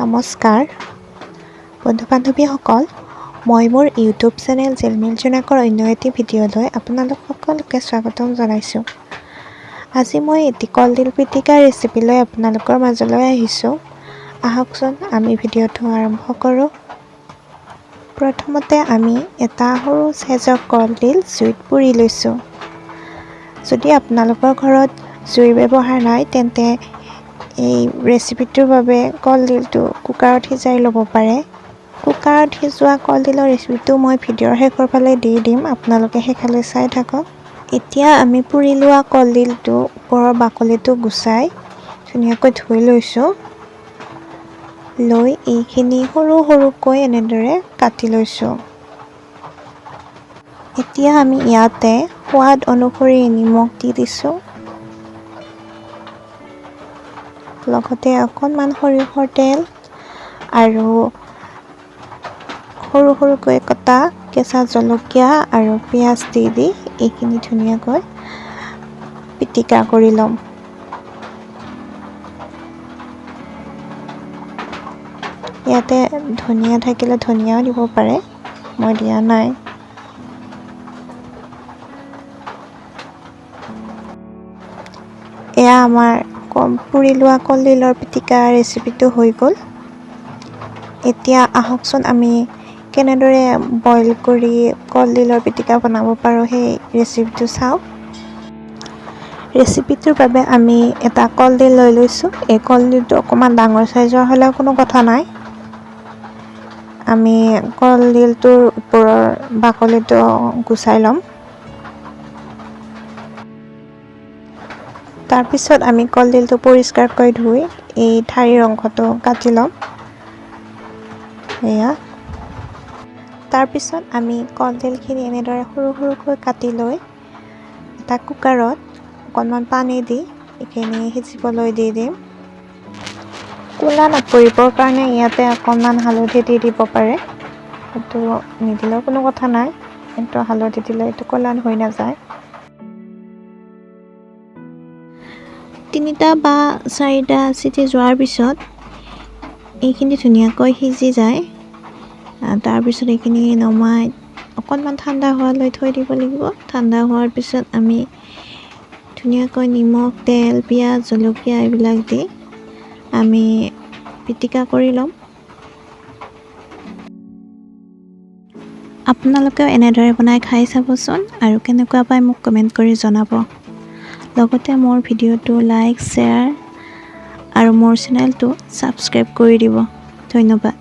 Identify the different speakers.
Speaker 1: নমস্কাৰ বন্ধু-বান্ধৱীসকল, মই মোৰ ইউটিউব চেনেল জেলমিল জোনাকৰ অন্য এটি ভিডিঅ'লৈ আপোনালোক সকলোকে স্বাগতম জনাইছোঁ। আজি মই এটি কলডিল পিটিকা ৰেচিপি লৈ আপোনালোকৰ মাজলৈ আহিছোঁ। আহকচোন আমি ভিডিঅ'টো আৰম্ভ কৰোঁ। প্ৰথমতে আমি এটা সৰু চাইজৰ কলডিল জুইত পুৰি লৈছোঁ। যদি আপোনালোকৰ ঘৰত জুইৰ ব্যৱহাৰ নাই তেন্তে এই ৰেচিপিটোৰ বাবে কলডিলটো কুকাৰত সিজাই ল'ব পাৰে। কুকাৰত সিজোৱা কলডিলৰ ৰেচিপিটো মই ভিডিঅ'ৰ শেষৰ ফালে দি দিম, আপোনালোকে সেইফালে চাই থাকক। এতিয়া আমি পুৰি লোৱা কলডিলটো ওপৰৰ বাকলিটো গুচাই ধুনীয়াকৈ ধুই লৈছোঁ। লৈ এইখিনি সৰু সৰুকৈ এনেদৰে কাটি লৈছোঁ। এতিয়া আমি ইয়াতে সোৱাদ অনুসৰি নিমখ দি দিছোঁ। লগতে অকণমান সৰিয়হৰ তেল আৰু সৰু সৰুকৈ কটা কেঁচা জলকীয়া আৰু পিঁয়াজ দি এইখিনি ধুনীয়াকৈ পিটিকা কৰি ল'ম। ইয়াতে ধনিয়া থাকিলে ধনিয়াও দিব পাৰে, মই দিয়া নাই। এয়া আমাৰ পুৰি লোৱা কলডিলৰ পিটিকা ৰেচিপিটো হৈ গ'ল। এতিয়া আহকচোন আমি কেনেদৰে বইল কৰি কলডিলৰ পিটিকা বনাব পাৰোঁ সেই ৰেচিপিটো চাওঁ। ৰেচিপিটোৰ বাবে আমি এটা কলডিল লৈ লৈছোঁ। এই কলডিলটো অকণমান ডাঙৰ চাইজৰ হ'লেও কোনো কথা নাই। আমি কলডিলটোৰ ওপৰৰ বাকলিটো গুচাই ল'ম। তাৰপিছত আমি কলডিলটো পৰিষ্কাৰকৈ ধুই এই ঠাৰিৰ অংশটো কাটি ল'ম। এয়া তাৰপিছত আমি কলডিলখিনি এনেদৰে সৰু সৰুকৈ কাটি লৈ এটা কুকাৰত অকণমান পানী দি এইখিনি সিজিবলৈ দি দিম। ক'লা নপৰিবৰ কাৰণে ইয়াতে অকণমান হালধি দি দিব পাৰে, সেইটো নিদিলেও কোনো কথা নাই, কিন্তু হালধি দিলে এইটো ক'লা হৈ নাযায়। 3টা বা 4টা চিটি যোৱাৰ পিছত এইখিনি ধুনীয়াকৈ সিজি যায়। তাৰপিছত এইখিনি নমাই অকণমান ঠাণ্ডা হোৱালৈ থৈ দিব লাগিব। ঠাণ্ডা হোৱাৰ পিছত আমি ধুনীয়াকৈ নিমখ, তেল, পিঁয়াজ, জলকীয়া এইবিলাক দি আমি পিটিকা কৰি ল'ম। আপোনালোকেও এনেদৰে বনাই খাই চাবচোন আৰু কেনেকুৱা পায় মোক কমেণ্ট কৰি জনাব। লগতে মোৰ ভিডিঅ'টো লাইক, শ্বেয়াৰ আৰু মোৰ চেনেলটো ছাবস্ক্ৰাইব কৰি দিব। ধন্যবাদ।